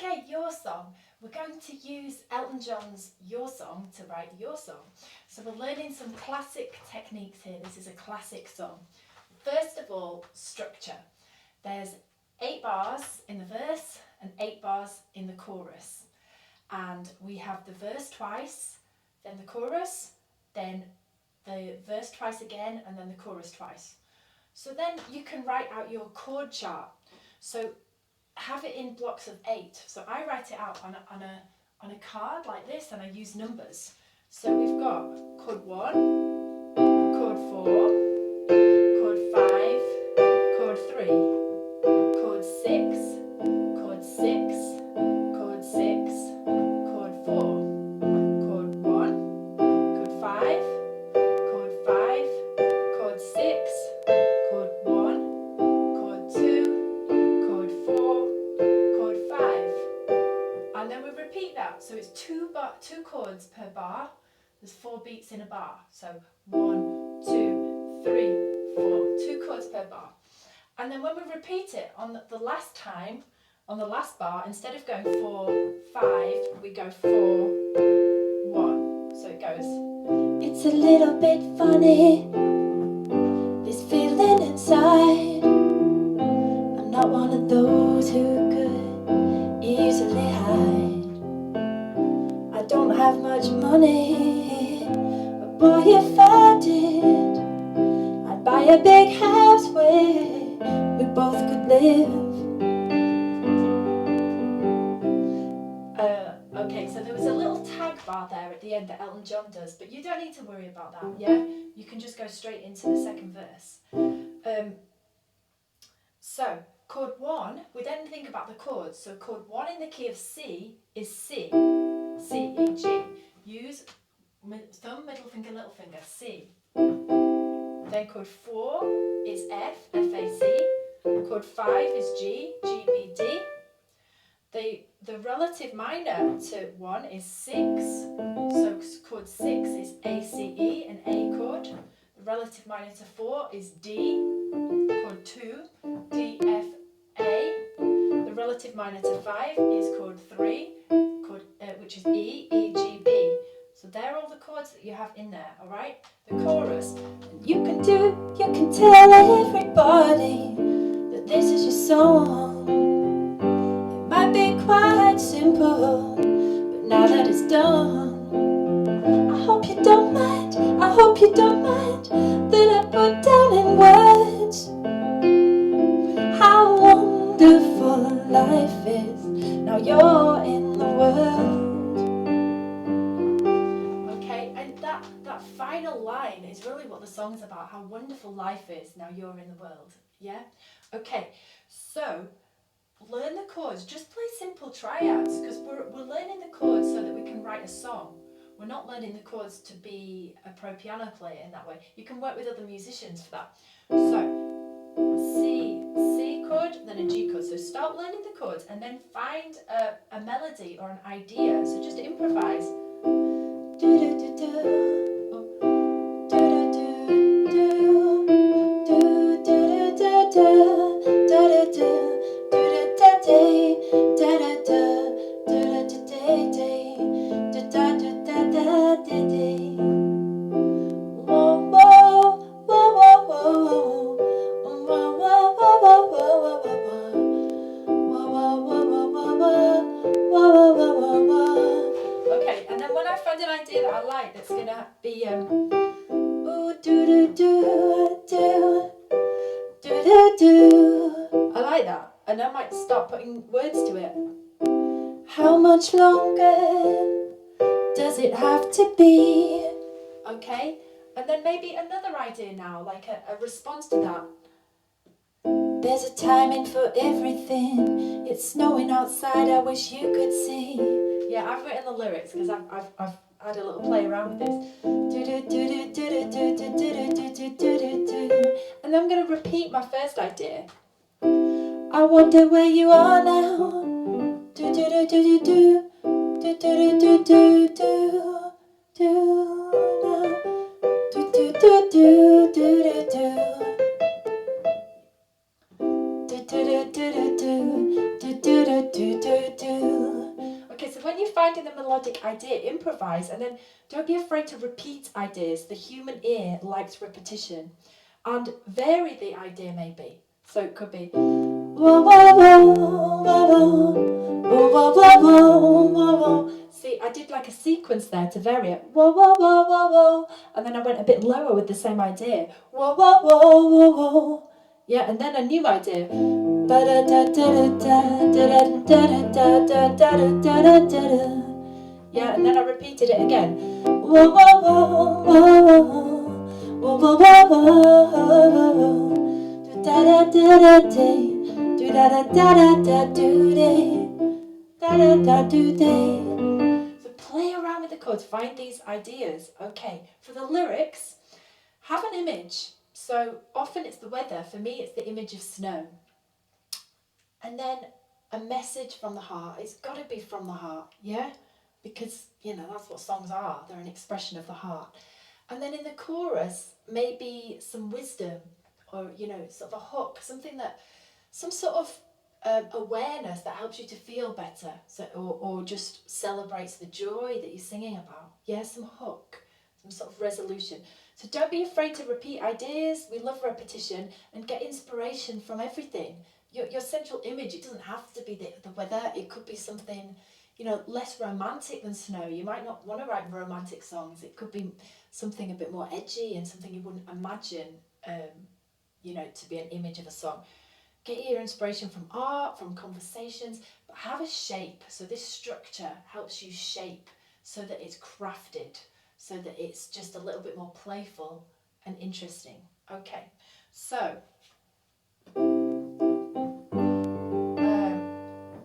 Okay, Your Song. We're going to use Elton John's Your Song to write your song. So we're learning some classic techniques here. This is a classic song. First of all, structure. There's 8 bars in the verse and 8 bars in the chorus. And we have the verse twice, then the chorus, then the verse twice again, and then the chorus twice. So then you can write out your chord chart. So have it in blocks of 8. So I write it out on a card like this, and I use numbers. So we've got chord 1, chord 4, chord 5, chord 3, chord 6, chord 6, chord 6, chord 4, chord 1, chord 5, chord 5, chord 6, chord 1, chord 2, chord 4, chord 5. And then we repeat that. So it's 2 chords per bar. There's 4 beats in a bar. So 1, 2, 3, 4. 2 chords per bar. And then when we repeat it on the last time, on the last bar, instead of going 4, 5, we go 4, 1. So it goes. It's a little bit funny, this feeling inside. I'm not one of those who could easily hide. I don't have much money, but boy, if I did, I'd buy a big house where we both could live. Okay, so there was a little tag bar there at the end that Elton John does, but you don't need to worry about that, yeah? You can just go straight into the second verse. So, chord 1, we then think about the chords. So chord 1 in the key of C is C, C, E, G. Use thumb, middle finger, little finger, C. Then chord 4 is F, F, A, C. Chord 5 is G, G, B, D. The relative minor to 1 is 6, so chord 6 is A, C, E, an A chord. The relative minor to 4 is D, chord 2, D, F, A. The relative minor to 5 is chord 3, which is E, E, G, B. So they're all the chords that you have in there, alright? The chorus. You can tell everybody that this is your song. It might be quite simple, but now that it's done, I hope you don't mind, I hope you don't mind that I put down in words how wonderful life is. Now you're in the world. That final line is really what the song's about, how wonderful life is, now you're in the world, yeah? Okay, so learn the chords, just play simple triads, because we're learning the chords so that we can write a song. We're not learning the chords to be a pro piano player in that way. You can work with other musicians for that. So, C chord, then a G chord. So start learning the chords and then find a melody or an idea. So just improvise. Okay, and then when I find an idea that I like, that's gonna be ooh, do do do do do do do. I like that, and I might start putting words to it. How much longer does it have to be? Okay, and then maybe another idea now, like a response to that. There's a timing for everything. It's snowing outside, I wish you could see. Yeah, I've written the lyrics because I've had a little play around with this. And then I'm going to repeat my first idea. I wonder where you are now. Do do do do do do do do do do do now. Do do do do do do do. Do do do do do do do do do do. finding the melodic idea, improvise, and then don't be afraid to repeat ideas. The human ear likes repetition. And vary the idea maybe. So it could be whoa, whoa, whoa, whoa, whoa, whoa, whoa, whoa, whoa, whoa. See, I did like a sequence there to vary it. Whoa, whoa, whoa, whoa, whoa. And then I went a bit lower with the same idea. Whoa, whoa, whoa, whoa, whoa. Yeah, and then a new idea. Yeah, and then I repeated it again. Whoa, whoa, whoa, whoa, whoa, whoa, whoa, whoa. Da da da da day, do da da da da da do day, da da da do day. So play around with the chords, find these ideas. Okay, for the lyrics, have an image. So often it's the weather. For me, it's the image of snow. And then a message from the heart. It's got to be from the heart, yeah? Because, you know, that's what songs are. They're an expression of the heart. And then in the chorus, maybe some wisdom or, you know, sort of a hook, something that, some sort of awareness that helps you to feel better, so, or just celebrates the joy that you're singing about. Yeah, some hook, some sort of resolution. So don't be afraid to repeat ideas. We love repetition, and get inspiration from everything. Your central image, it doesn't have to be the weather. It could be something, you know, less romantic than snow. You might not want to write romantic songs. It could be something a bit more edgy and something you wouldn't imagine, you know, to be an image of a song. Get your inspiration from art, from conversations, but have a shape. So this structure helps you shape so that it's crafted, so that it's just a little bit more playful and interesting. Okay, so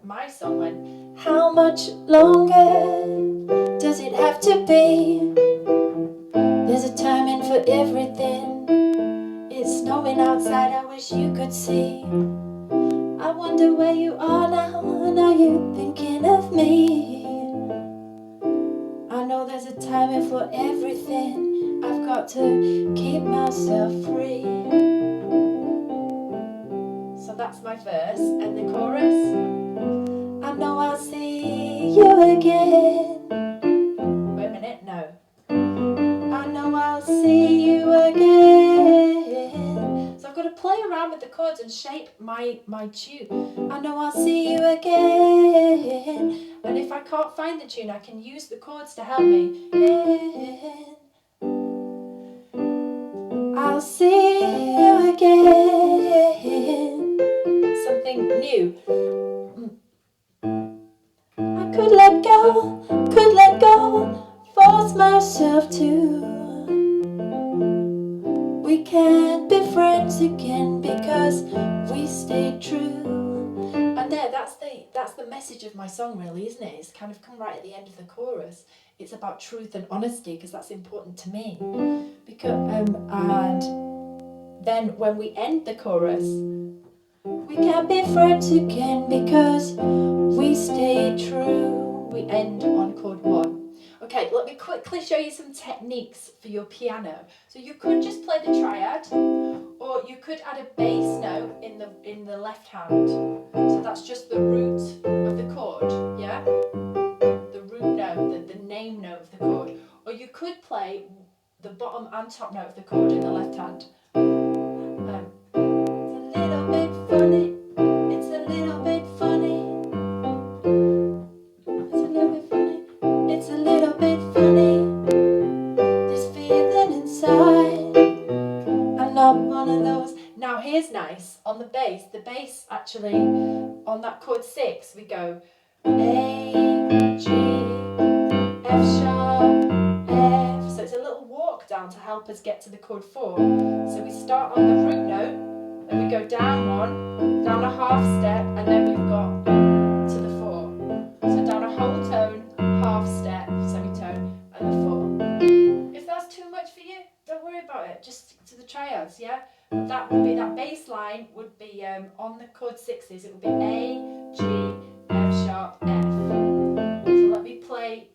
my song went, how much longer does it have to be? There's a timing for everything. It's snowing outside, I wish you could see. I wonder where you are now, and are you thinking of me? I know there's a timing for everything. I've got to keep myself free. So that's my verse, and the chorus. I know I'll see you again. Wait a minute, no. I know I'll see you again. So I've got to play around with the chords and shape my tune. I know I'll see you again. And if I can't find the tune, I can use the chords to help me. I'll see you again. Something new. I could let go, force myself to. We can't be friends again because we stayed true. And that's the message of my song, really, isn't it? It's kind of come right at the end of the chorus. It's about truth and honesty, because that's important to me. Because and then when we end the chorus, we can't be friends again because we stayed true. We end on chord 1. Okay, let me quickly show you some techniques for your piano. So you could just play the triad, or you could add a bass note in the left hand. So that's just the root of the chord, yeah? The root note, the name note of the chord. Or you could play the bottom and top note of the chord in the left hand. It's a little bit funny. It's a little bit funny. It's a little bit funny. It's a little bit funny. This feeling inside. I'm not one of those. Now here's nice. On the bass actually, on that chord 6, we go A, G, F sharp, F. So it's a little walk down to help us get to the chord 4. So we start on the root note, then we go down 1, down a half step, and then we've got to the 4. So down a whole tone, half step, semitone, and the 4. If that's too much for you, don't worry about it. Just stick to the triads, yeah? That would be, that bass line would be on the chord 6s, it would be A, G, F sharp, F. So let me play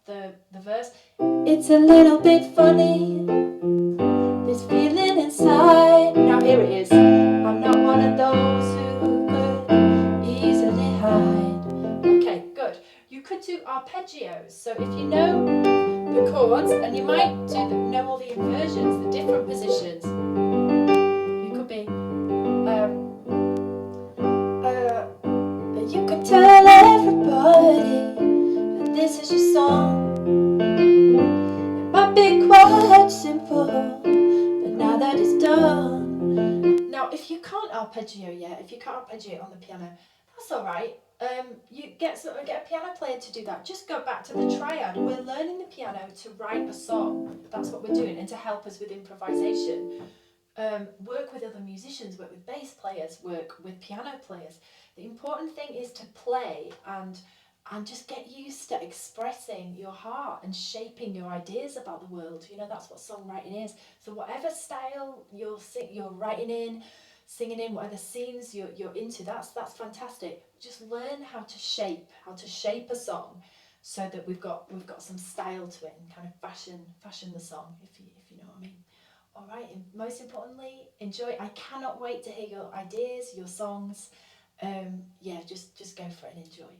the verse. It's a little bit funny, this feeling inside. Now here it is. I'm not one of those who could easily hide. Okay, good. You could could do arpeggios. So if you know the chords, and you might know all the inversions, the different positions. You could be. You could tell everybody that this is your song. It might be quite simple, but now that it's done. Now, if you can't arpeggio yet, if you can't arpeggiate on the piano, that's all right. You get a piano player to do that. Just go back to the triad. We're learning the piano to write a song. That's what we're doing, and to help us with improvisation. Work with other musicians, work with bass players, work with piano players. The important thing is to play and just get used to expressing your heart and shaping your ideas about the world. You know, that's what songwriting is. So whatever style you're writing in, singing in, whatever scenes you're into, that's fantastic. Just learn how to shape a song, so that we've got some style to it, and kind of fashion the song, if you know what I mean. All right, and most importantly, enjoy. I cannot wait to hear your ideas, your songs. Yeah, just go for it and enjoy.